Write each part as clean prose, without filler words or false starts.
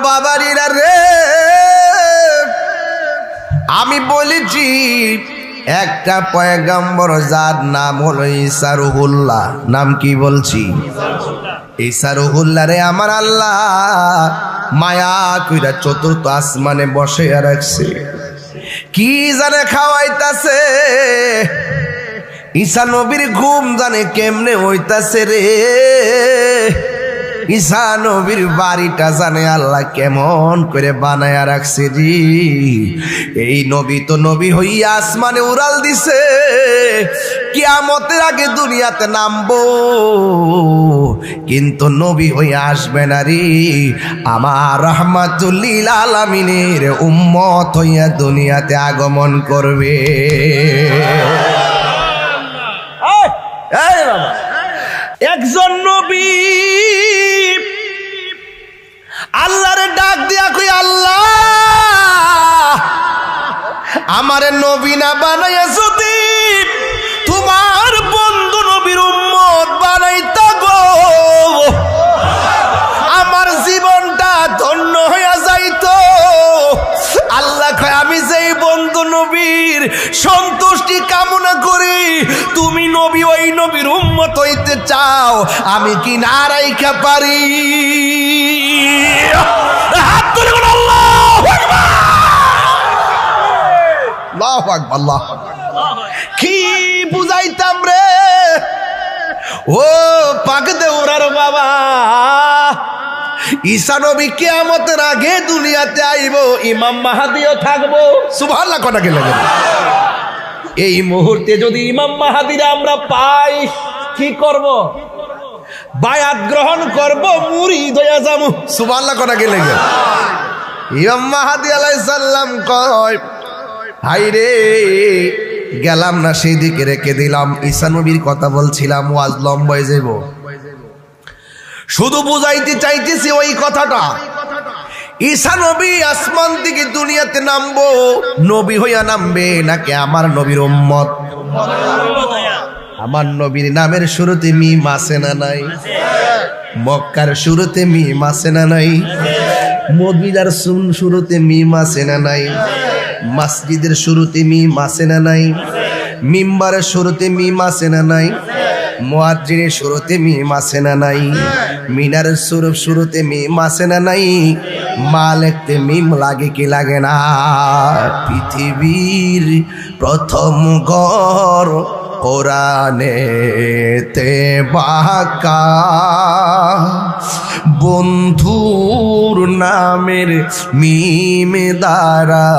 বাবারিরা রে, আমি বলেছি একটা পয়গম্বর যার নাম হলো ঈসা রুহুল্লাহ। নাম কি বলছি? ঈসা রুহুল্লাহ রে আমার আল্লাহ মায়া কইরা চতুর্থ আসমানে বসে রাখছে। কি জানে খাওয়াইতাছে, ঈসা নবীর ঘুম জানে কেমনে হইতাছে রে। ঈসা নবীর বাড়িটা জানে আল্লাহ কেমন করে বানায়া রাখছে জি। এই নবী তো নবী হইয়া আসমানে উড়াল দিছে, কিয়ামতের আগে দুনিয়াতে নামবো, কিন্তু নবী হইয়া আসবে না রে। আমার রাহমাতুল লিল আলামিনের উম্মত হইয়া দুনিয়াতে আগমন করবে। একজন নবী আল্লাহরে ডাক দিয়া কই, আল্লাহ আমারে নবী না বানাইয়া যদি তোমার বন্ধু নবীর উম্মত বানাইতা গো, আমার জীবনটা ধন্য হইয়া যাইতো। আল্লাহ কয়, আমি যেই বন্ধু নবীর সন্তুষ্টি কামনা করি, তুমি নবী ওই নবীর উম্মত হইতে চাও, আমি কি না রাইখা পারি? হাত তুলে বলো আল্লাহু আকবার, আল্লাহু আকবার, আল্লাহু আকবার। কি বুঝাইতাম রে ও পাক দেউরার বাবা, ঈসা নবী কিয়ামতের আগে দুনিয়াতে আইব, ইমাম মাহাদিও থাকবো। সুবহানাল্লাহ কথা কে লাগে। এই মুহূর্তে যদি ইমাম মাহাদিরা আমরা পাই, কি করব? বায়াত গ্রহণ করব, মুরিদ হইয়া যাবো। সুবহানাল্লাহ কথা কে লাগে। ইমাম মাহাদি আলাইহিস সালাম কয়, হাই রে গেলাম না সেই দিকে রেখে দিলাম। ঈসা নবীর কথা বলছিলাম, ওয়াজ লম্বা হয়ে যাইব, শুধু বুঝাইতে চাইতেছি ওই কথাটা। ঈসা নবী আসমান থেকে দুনিয়াতে নামবো, নবী হইয়া নামবে নাকি আমার নবীর উম্মত? আমার নবীর নামের শুরুতে মিম আছে না নাই? মক্কার শুরুতে মিম আছে না নাই? মদিনার শুরুতে মিম আছে না নাই? মসজিদের শুরুতে মিম আছে না নাই? মিম্বারের শুরুতে মিম আছে না নাই? মুয়াজ্জিনের শুরুতে মিম আছে না নাই? মিনারের শুরুতে মিম আছে না নাই? মা লিখতে মিম লাগে কি লাগে না? পৃথিবীর প্রথম ঘর কোরআনেতে বাঁকা, বন্ধুর নামের মিম দ্বারা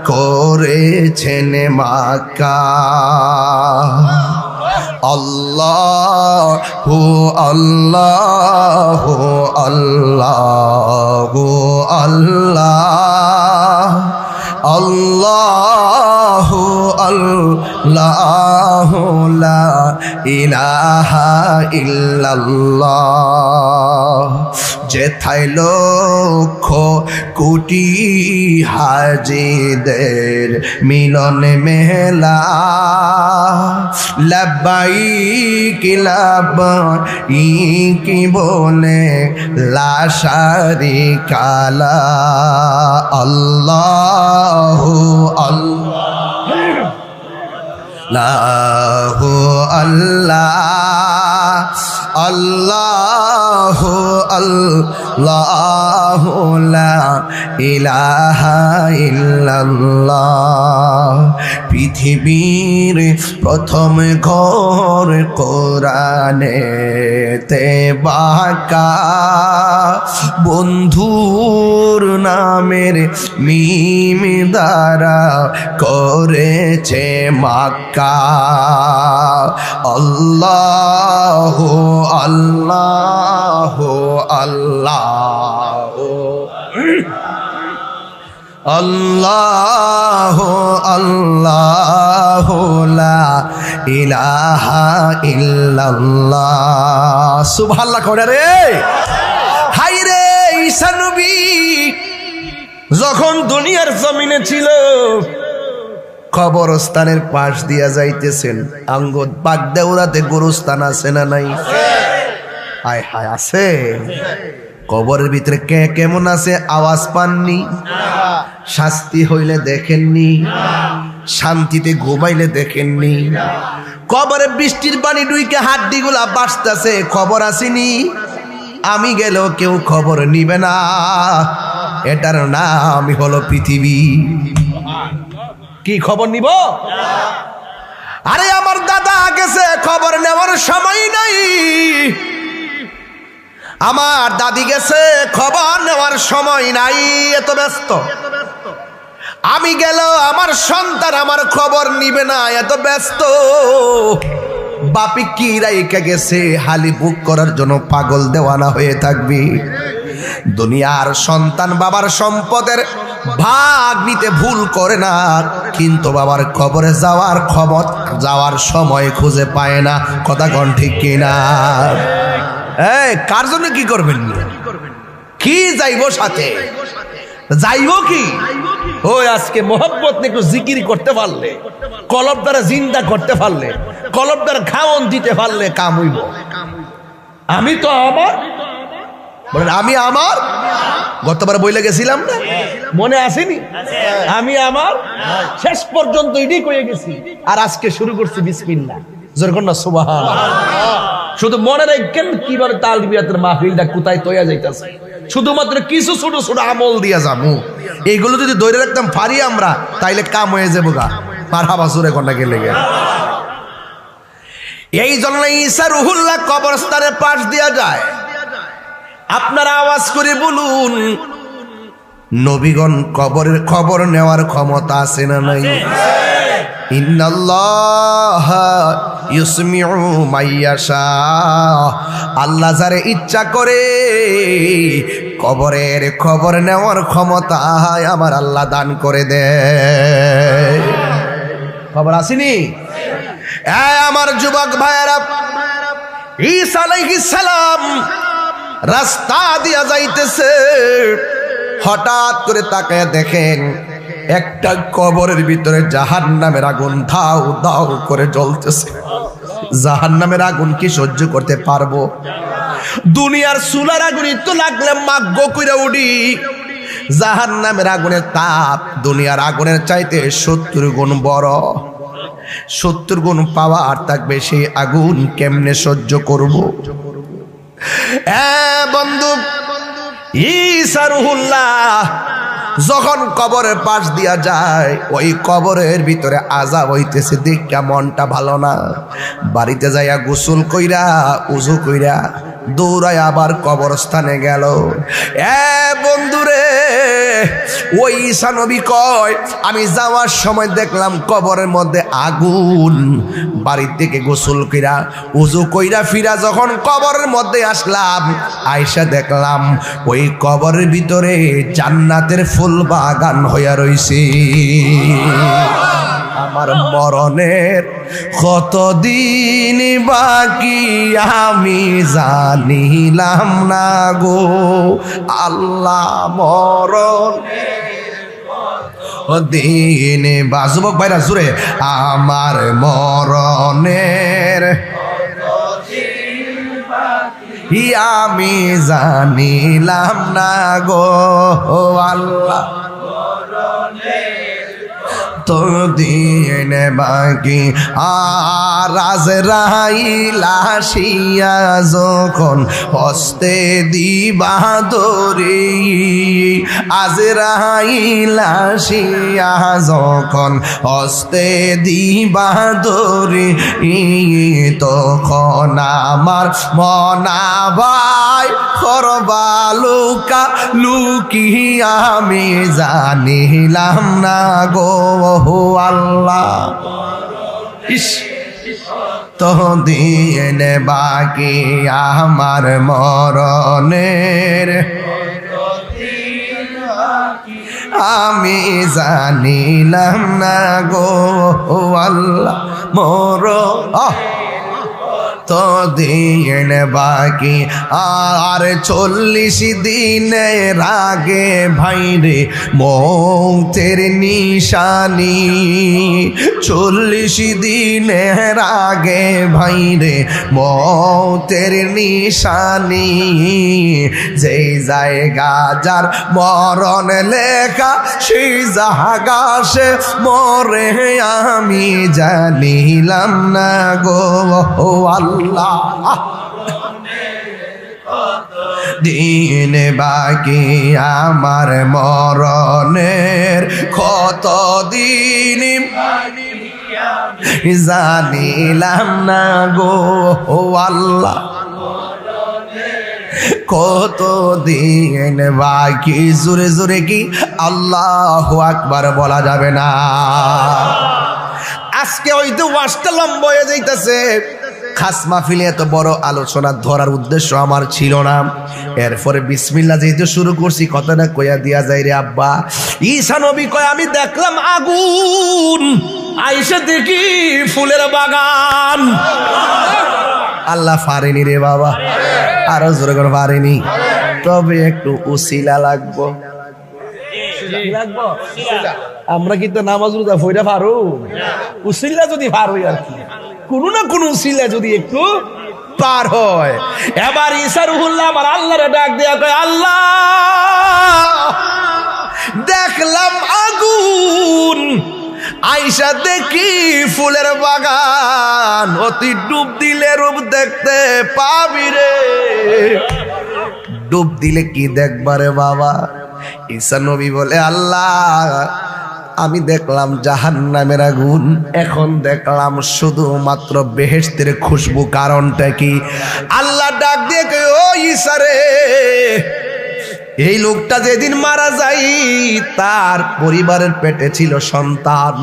করেছেন মাক্কা। আল্লাহু আল্লাহু আল্লাহু আল্লাহ, আল্লাহু আল্লাহু লা ইলাহা ইল্লাল্লাহ। যেথায় লক্ষ কোটি হাজিদের মিলন মেলা, লাব্বাইক লাব্বাইক বলে লা শারিকা লা। আল্লাহু আল্লাহু আল্লাহ, আল্লাহু আল্লাহু লা ইলাহা ইল্লাল্লাহ। পৃথিবীর প্রথম ঘর কোরআনেতে বাঁকা, বন্ধুর নামের মিম দ্বারা করেছে মাক্কা। আল্লাহু আল্লাহু আল্লাহু আল্লাহু আল্লাহু লা ইলাহা ইল্লাল্লাহ। সুবহানাল্লাহ করে রে। হাই রে ঈসা নবী যখন দুনিয়ার জমিনে ছিল, কবরস্থানের পাশ দিয়া যাইতেছেন, আঙ্গদ বাগদেউরাতে গোরস্থান আছে না নাই? হায় হায় আছে। কবরের ভিতরে কে কেমন আছে আওয়াজ পাননি? শাস্তি হইলে দেখেননি? শান্তিতে ঘুমাইলে দেখেননি? কবরে বৃষ্টির পানি ডুইকে হাড্ডিগুলা বাঁচতেছে, খবর আসেনি? আমি গেলেও কেউ খবর নিবে না। এটার নামই হলো পৃথিবী। কি খবর নিব? আরে আমার দাদা গেছে, খবর নেওয়ার সময় নাই। আমার দাদি গেছে, খবর নেওয়ার সময় নাই, এত ব্যস্ত। আমি গেলেও আমার সন্তান আমার খবর নিবে না, এত ব্যস্ত। বাপি কি রাইকা গেছে, হালি বুক করার জন্য পাগল দেওয়ানা হয়ে থাকবি। দুনিয়ার সন্তান বাবার সম্পদের ভাগ নিতে ভুল করে না, কিন্তু বাবার কবরে যাওয়ার সময় খুঁজে পায় না। কথা কোন ঠিক কিনা? কার জন্য কি করবেন? কি যাইব সাথে? যাইব কি? ওই আজকে মোহাব্বত একটু জিকির করতে পারলে, কলব দ্বারা জিন্দা করতে পারলে, কলব দ্বারা খাওয়ন দিতে পারলে কাম হইব। আমি তো আমার বলেন, আমি আমার গতবার বইলে গেছিলাম না, মনে আসেনি? আমি আমার শেষ পর্যন্ত এটাই কয়ে গেছি, আর আজকে শুরু করছি বিসমিল্লাহ। যেরকম না সুবহানাল্লাহ। শুধু মনে রাখেন কিভাবে তালবিয়াতের মাহফিলটা কোথায় তৈয়া যাইতেছে। শুধুমাত্র কিছু ছোট ছোট আমল দিয়া যাবো, এইগুলো যদি ধরে রাখতাম পারি আমরা, তাইলে কাম হয়ে যাবো গা। মারহাবা জোরে কোনটা গেলে গে। এই জন্য ঈসা রুহুল্লাহ কবরস্থানে পাশ দিয়া যায়। আপনারা আওয়াজ করে বলুন, নবীগণ কবরের খবর নেওয়ার ক্ষমতা আছে না নাই? ইন্নাল্লাহা ইউসমিউ মাইয়াশা, আল্লাহ যারে ইচ্ছা করে কবরের খবর নেওয়ার ক্ষমতা আমার আল্লাহ দান করে দেয়। খবর আসেনি? আমার যুবক ভাইয়েরা, ঈসা আলাইহিস সালাম রাস্তা দিয়া যাইতেছে, হঠাৎ করে তাকায় দেখেন একটা কবরের ভিতরে জাহান্নামের আগুন ধাউ ধাউ করে জ্বলতেছে। জাহান্নামের আগুন কি সহ্য করতে পারবো? দুনিয়ার চুলার আগুন তো লাগলে মাগ্য কইরা উঠি, জাহান্নামের আগুনের তাপ দুনিয়ার আগুনের চাইতে 70 গুণ বড়। 70 গুণ পাওয়ার থাকবে, সেই আগুন কেমনে সহ্য করব? বন্ধু, ঈসা রুহুল্লাহ যখন কবরের পাশ দিয়া যায়, ওই কবরের ভিতরে আযাব হইতেছে, দেখা মনটা ভালো না। বাড়িতে যাইয়া গোসল কইরা উযু কইরা দৌড়ায় আবার কবরস্থানে গেল। বন্ধুরে, ওই ঈসা নবী কয়, আমি যাওয়ার সময় দেখলাম কবরের মধ্যে আগুন। বাড়ির থেকে গোসল কইরা উযু কইরা ফিরা যখন কবরের মধ্যে আসলাম, আয়সা দেখলাম ওই কবরের ভিতরে জান্নাতের ফুল বাগান হইয়া রইছে। আমার মরণের কতদিন বাকি আমি জানিলাম না গো আল্লাহ। মরণ দিন বাজুবক ভাইরা জুড়ে, আমার মরণের আমি জানিলাম না গো আল্লাহ। তো দিন বাকি আর আজরাইল আসিয়া যখন হস্তে দিবা ধরি, আজরাইল আসিয়া যখন হস্তে দিবা ধরি, তখন আমার মনা ভাই করবা লুকা লুকি আমি জানিলাম না গো আল্লাহ। তো দিন বাকি আমার মরণের আমি জানিলাম না গো আল্লাহ। দিন বাকি আর 40 দিনের আগে ভাইরে মৌতের নিশানি 40 দিনের আগে ভাইরে মৌতের নিশানি যেই জায়গা যার মরণ লেখা সেই জায়গা সে মরে আমি জানিলাম না গো আল্লাহ দিন বাকি আমার মরণের কত দিন জানিলাম না গো আল্লাহ কত দিন বাকি জোরে জোরে কি আল্লাহু আকবার বলা যাবে না। আজকে হয়তো ওয়াজটা লম্বা হয়ে যাইতেছে, খাস মাহফিলে এত বড় আলোচনা ধরার উদ্দেশ্য আমার ছিল না। এরপরে বিসমিল্লাহ যেহেতু শুরু করছি কথাটা কইয়া দিয়া যায় রে আব্বা। ঈসা নবী কয় আমি দেখলাম আগুন, আইসা দেখি ফুলের বাগান। আল্লাহ পারেনি রে বাবা, আরো জোরে করে পারেনি, তবে একটু উসিলা লাগবো। আমরা কিন্তু নামাজ রোজা ফইরা পারো, উসিলা যদি পার হই আর কি, কোন না কোন উসিলা যদি একটু পার হয়। এবার ঈসা রুহুল্লাহ আমার আল্লাহরে ডাক দেয়া কয় আল্লাহ দেখলাম আগুন, আইসা দেখি ফুলের বাগান, অতি ডুব দিলে রূপ দেখতে পাবি রে। ডুব দিলে কি দেখবারে বাবা? ঈসা নবী বলে আল্লাহ আমি দেখলাম জাহান্নামের আগুন, এখন দেখলাম শুধুমাত্র বেহেশতের খুশবু। কারণটা কি? আল্লাহ ডাক দিয়ে কয় ও ঈসা রে, এই লোকটা যেদিন মারা যায় তার পরিবারের পেটে ছিল সন্তান।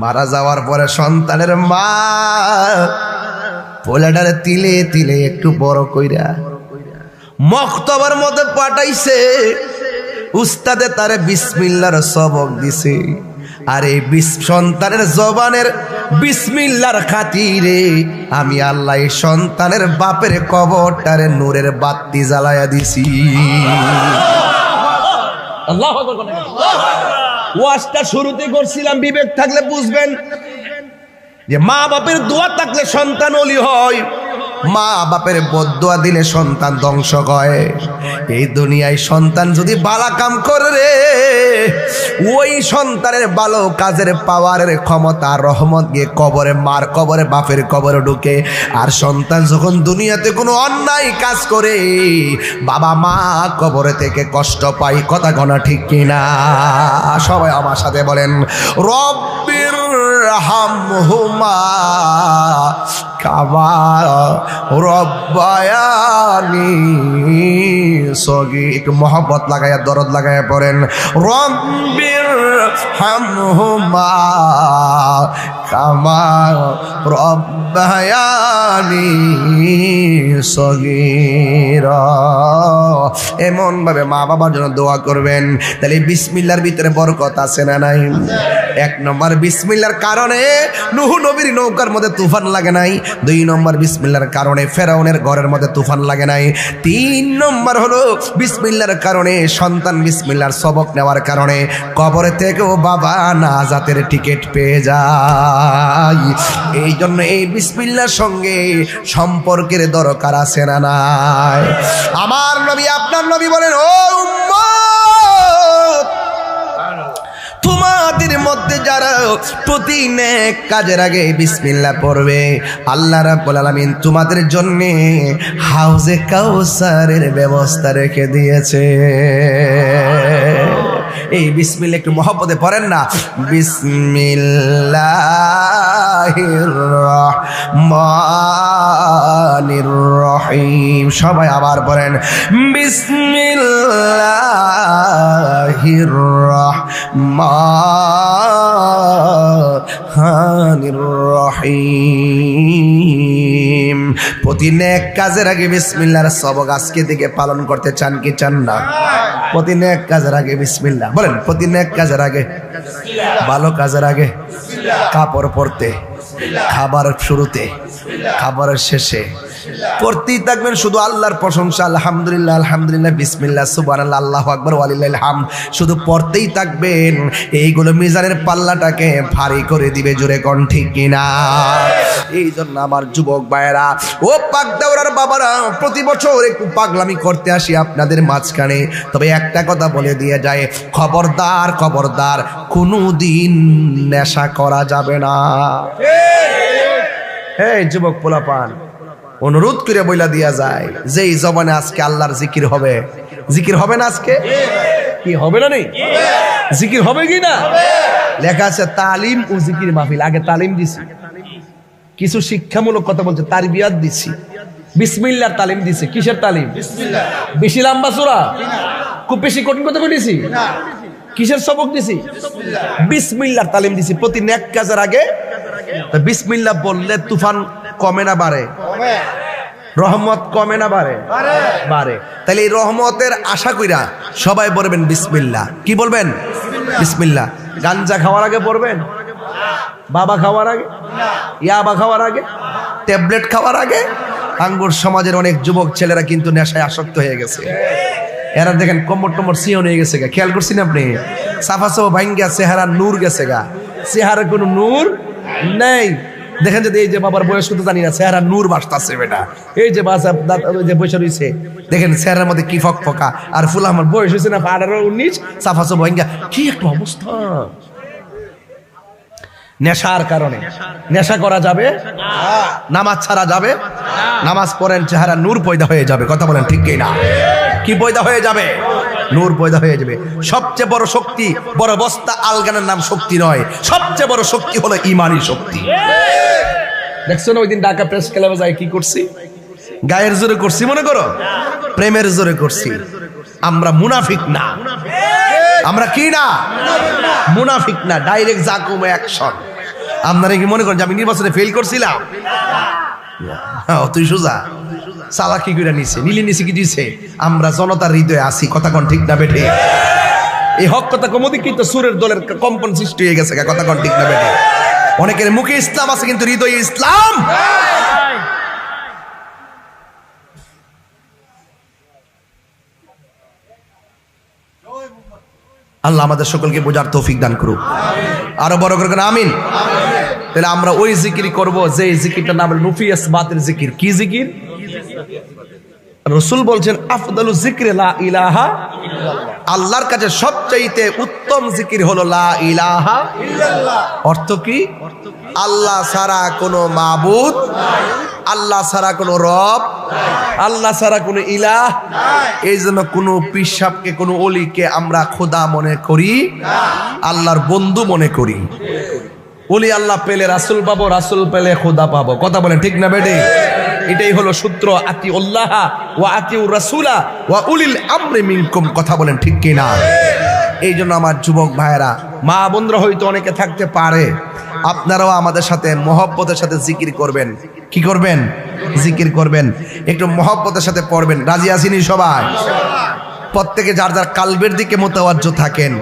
মারা যাওয়ার পরে সন্তানের মা পোলাটারে তিলে তিলে একটু বড় কইরা মক্তবার মধ্যে পাঠাইছে, উস্তাদে তারে বিসমিল্লাহর সবক দিছে। আর এই সন্তানের জবানের বিসমিল্লাহর খাতিরে আমি আল্লাহ এই সন্তানের বাপের কবরটারে নূরের বাতি জ্বালায়া দিছি। আল্লাহু আকবার। ওয়াজটা শুরুতে করছিলাম, বিবেক থাকলে বুঝবেন যে মা বাপের দোয়া থাকলে সন্তান ওলি হয়, মা বাপের বদদোয়া দিলে সন্তান ধ্বংস হয়। এই দুনিয়ায় সন্তান যদি ভালো কাম করে, ওই সন্তানের ভালো কাজের পাওয়ারের ক্ষমতা রহমত গিয়ে কবরে মার কবরে বাপের কবরে ঢুকে। আর সন্তান যখন দুনিয়াতে কোনো অন্যায় কাজ করে বাবা মা কবরে থেকে কষ্ট পায়। কথা গণা ঠিক কিনা? সবাই আমার সাথে বলেন রব্বির হামহুমা কামা রব্বায়ানি সগীর। একটু মহব্বত লাগাইয়া দরদ লাগাইয়া পড়েন রব্বির হামহুমা কামা রব্বায়ানি সগীরা। এমন ভাবে মা বাবার জন্য দোয়া করবেন। তাহলে বিসমিল্লাহর ভিতরে বরকত আছে না নাই? এক নম্বর বিসমিল্লাহর কারণে নূহ নবীর নৌকার মধ্যে তুফান লাগে নাই। দুই নম্বর বিসমিল্লাহর কারণে ফেরাউনের ঘরের মধ্যে তুফান লাগে নাই। তিন নম্বর হলো বিসমিল্লাহর কারণে সন্তান বিসমিল্লাহর সবক নেওয়ার কারণে কবরে থেকেও বাবা নাজাতের টিকিট পেয়ে যায়। এই জন্য এই বিসমিল্লাহর সঙ্গে সম্পর্কের দরকার আছে না নাই? আমার নবী আপনার নবী বলেন ও উম্মত, তোমাদের মধ্যে যারা প্রতি নেক কাজের আগে বিসমিল্লাহ পড়বে আল্লাহ রাব্বুল আলামিন তোমাদের জন্য হাউজে কাউসারের ব্যবস্থা রেখে দিয়েছে। এই বিসমিল্লাহ একটু মহব্বতে পড়েন না। বিসমিল্লাহির রহমানির রহিম। সবাই আবার পড়েন বিসমিল্লাহির রহমানির রহিম। প্রতি নেক কাজের আগে বিসমিল্লাহর সবক আজকে থেকে পালন করতে চান কি চান না? প্রতি নেক কাজের আগে বিসমিল্লাহ বলেন। প্রতি নেক কাজের আগে, ভালো কাজের আগে, কাপড় পরতে, খাবারের শুরুতে, খাবারের শেষে পড়তেই থাকবেন শুধু আল্লাহর প্রশংসা, আলহামদুলিল্লাহ আলহামদুলিল্লাহ বিসমিল্লাহ সুবহানাল্লাহ আল্লাহু আকবার ওয়ালিল্লাহিল হামদ, শুধু পড়তেই থাকবেন। এইগুলো মিজানের পাল্লাটাকে ভারী করে দিবে, জোরে কোন ঠিক কিনা? এই জন্য আমার যুবক ভাইয়েরা ও পাকদাওরার বাবারা, প্রতি বছর একটু পাগলামি করতে আসি আপনাদের মাঝখানে, তবে একটা কথা বলে দিয়ে যায়, খবরদার খবরদার কোনোদিন নেশা করা যাবে না। এই যুবক পোলাপান, অনুরোধ করে বইলা দিয়া যায় যে এই জবানে আজকে আল্লাহর জিকির হবে, জিকির হবে না আজকে? কি হবে না? নেই জিকির হবে কি না? লেখা আছে তালিম ও জিকির মাহফিল। আগে তালিম দিছি, কিছু শিক্ষামূলক কথা বলছে, তারবিয়াত দিছি, বিসমিল্লাহর তালিম দিছি। কিসের তালিম? বিসমিল্লাহ। বেশি লম্বা সূরা, খুব বেশি কঠিন কথা বলেছি? কিসের সবক দিছি? বিসমিল্লাহর তালিম দিছি। প্রতি নেক কাজের আগে বিসমিল্লাহ বললে তুফান কমে না বাড়ে? রহমত কমে না বাড়ে? বাড়ে। তাহলে এই রহমতের আশা কইরা সবাই বলবেন বিসমিল্লাহ। কি বলবেন? বিসমিল্লাহ। গাঞ্জা খাওয়ার আগে পড়বেন? বাবা খাওয়ার আগে? ইয়াবা খাওয়ার আগে? ট্যাবলেট খাওয়ার আগে? আঙ্গুর সমাজের অনেক যুবক ছেলেরা কিন্তু নেশায় আসক্ত হয়ে গেছে। এরা দেখেন কোমর টোমর সিয়ন হয়ে গেছে গা, খেয়াল করছেন আপনি? সাফা সাফা ভাঙ্গা চেহারা নূর গেছে গা, চেহারা কোনো নূর নেই। দেখেন যদি এই যে বাবার বয়স কত জানি না, চেহারা নূর বাসতাছে বেটা। এই যে বাসা যে বসে রয়েছে দেখেন চেহারার মধ্যে কি ফক ফকা, আর ফুল আমার বয়স হয়েছে না 18-19, সাফা সাফা ভাঙ্গা, কি একটা অবস্থা। নেশার কারণে। নেশা করা যাবে? নামাজ ছাড়া যাবে? নামাজ পড়েন, চেহারা নূর পয়দা হয়ে যাবে। কথা বলেন ঠিক কি না? কি পয়দা হয়ে যাবে? নূর পয়দা হয়ে যাবে। সবচেয়ে বড় শক্তি, বড় বস্তা আলগানের নাম শক্তি নয়, সবচেয়ে বড় শক্তি হলো ইমানি শক্তি। দেখছো না ওই দিন ঢাকা প্রেস ক্লাবে যাই কি করছি? গায়ের জোরে করছি মনে করো? প্রেমের জোরে করছি। আমরা মুনাফিক না। আমরা কি না? মুনাফিক না। ডাইরেক্ট জাকুম অ্যাকশন। আপনারা কি মনে করেন যে আমি নির্বাচনে ফেল করছিলাম? তুই সোজা চালাকি করে নিছে, নিলি নিছে কি দিছে? আমরা জনতার হৃদয়ে আছি। কথা কোন ঠিক না বেঠে? এই হক কথা কমদি কিন্তু সুরের দলের কম্পন সৃষ্টি হয়ে গেছে। কথা কোন ঠিক না বেঠে? অনেকের মুখে ইসলাম আছে কিন্তু হৃদয়ে ইসলাম। আল্লাহ আমাদের সকলকে বোঝার তৌফিক দান করুক। আরো বড় করে আমিন। তাহলে আমরা ওই জিকির করব যে জিকিরটার নাম হলো নফি ইসবাতের জিকির। কি জিকির? রাসূল বলছেন আফদালু যিকরি লা ইলাহা ইল্লাল্লাহ। আল্লাহর কাছে সবচাইতে উত্তম জিকির হলো লা ইলাহা ইল্লাল্লাহ। অর্থ কি? আল্লাহ ছাড়া কোনো মাবুদ, আল্লাহ ছাড়া কোনো রব, আল্লাহ ছাড়া কোনো ইলাহ। এই জন্য কোনো পিসাবকে, কোনো অলিকে আমরা খোদা মনে করি, আল্লাহর বন্ধু মনে করি। ওলি আল্লাহ পেলে রাসূল পাবো, রাসূল পেলে খোদা পাবো। কথা বলেন ঠিক না বেটে? এটাই হলো সূত্র, আতিউল্লাহ ওয়া আতিউর রাসূলা ওয়া উলিল আমরি মিনকুম। কথা বলেন ঠিক কি না? এই জন্য আমার যুবক ভাইয়েরা, মা বোনরা হয়তো অনেকে থাকতে পারে, আপনারাও আমাদের সাথে মহব্বতের সাথে জিকির করবেন। কি করবেন? জিকির করবেন। একটু মহব্বতের সাথে পড়বেন। রাজি আছেন সবাই? প্রত্যেকে যার যার কালবের দিকে মোতাওয়াজ্জো থাকেন।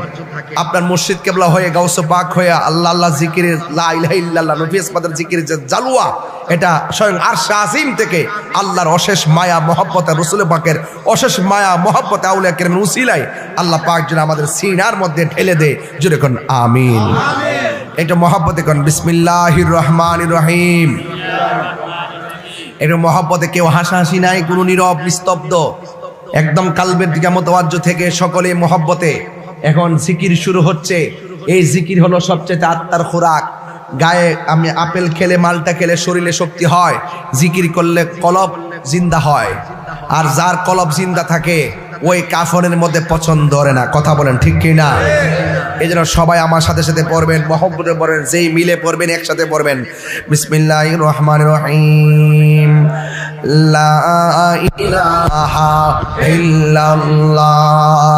আপনার মুর্শিদ কেবলা হয়ে, গাউসে পাক হয়ে আল্লাহ আল্লাহ জিকিরের, লা ইলাহা ইল্লাল্লাহ, নফি ইসবাতের জিকিরের যে জালওয়া, এটা স্বয়ং আরশে আজিম থেকে আল্লাহর অশেষ মায়া মহব্বতে, রাসূল পাকের অশেষ মায়া মহব্বতে, আউলিয়া কেরামের উসিলায় আল্লাহ পাক যেন আমাদের সিনার মধ্যে ঢেলে দেয়। জোরে কোন আমিন। এটা মহব্বতে কোন বিসমিল্লাহির রহমানির রহিম। এটা মহব্বতে কেউ হাসাহাসি নাই, কোনো নীরব নিস্তব্ধ, একদম কালবের দিকে মোতাওয়াজ্জো থেকে সকলে মহব্বতে। এখন জিকির শুরু হচ্ছে। এই জিকির হলো সবচেয়ে আত্মার খোরাক। গায়ে আমি আপেল খেলে, মালটা খেলে শরীরে শক্তি হয়, জিকির করলে কলব জিন্দা হয়। আর যার কলব জিন্দা থাকে ওই কাফনের মধ্যে পছন্দ ধরে না। কথা বলেন ঠিক কি না? এই জন্য সবাই আমার সাথে সাথে পড়বেন, মহব্বতে পড়বেন, যেই মিলে পড়বেন একসাথে পড়বেন। বিসমিল্লাহির রহমানির রহিম। লা ইলাহা ইল্লাল্লাহ,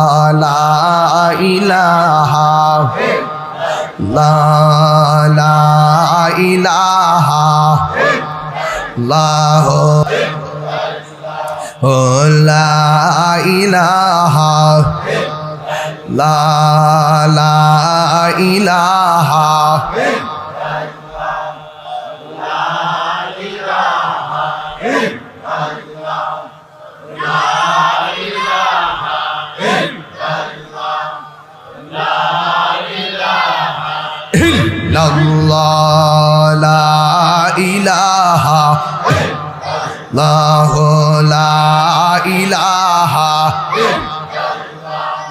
লা ইলাহা, লা ইলাহা ইল্লাল্লাহ, লা ইলাহা, লা ইলাহা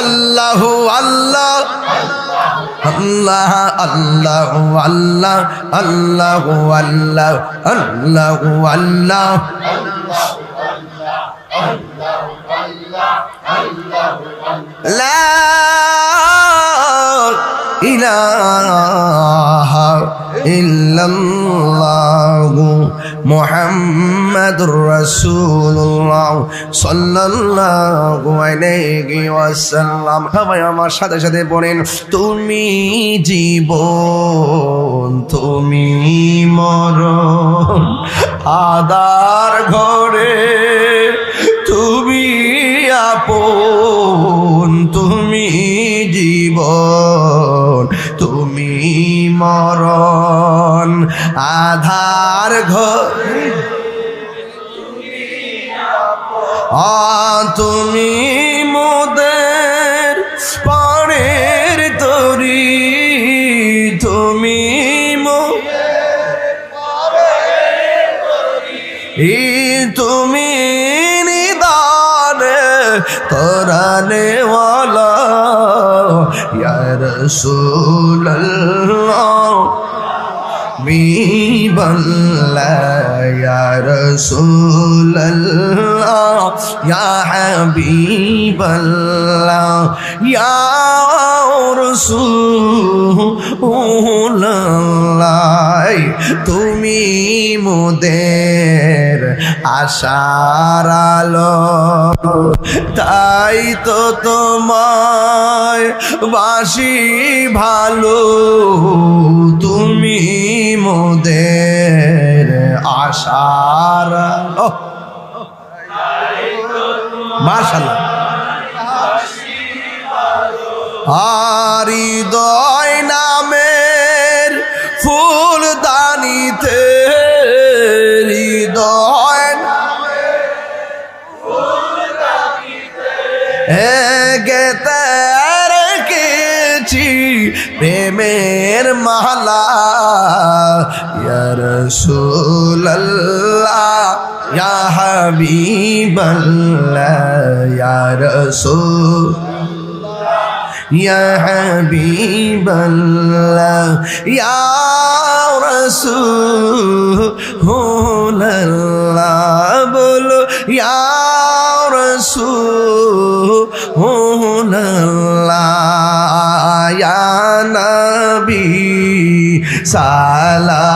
আল্লাহ আল্লাহ আল্লাহ আল্লাহ আল্লাহ আল্লাহ আল্লাহ আল্লাহ আল্লাহ লা ইলাহা ইল্লাল্লাহু মুহাম্মাদুর রাসূলুল্লাহ সাল্লাল্লাহু আলাইহি ওয়াসাল্লাম। সবাই আমার সাথে সাথে পড়েন, তুমি জীবন তুমি মরণ আদার ঘরে তুমি আপন, তুমি জীবন তুমি মরণ আধার ঘরে তুমি মোদের পাড়ের তরি, তুমি তুমি নিদানে কোরআনে ওয়ালা ইয়া রাসূলুল্লাহ হাবিবাল্লাহ ইয়া রাসূলুল্লাহ ইয়া হাবিবাল্লাহ ইয়া রাসূলুল্লাহ, তুমি মোদের আশার আলো, তাই তো তোমায় বাসি ভালো, তুমি মোদের আশার আলো। মাশাআল্লাহ। হৃদয় নামের ফুলদানিতে, হৃদয় গেতে রেখেছি প্রেমের মালা, ইয়া রাসূলুল্লাহ ইয়া হাবিবাল্লাহ ইয়া রাসূল ইয়া হাবিবাল্লাহ ইয়া রাসূলুল্লাহ, বলো ইয়া রাসূলুল্লাহ ইয়া নবী সালাম।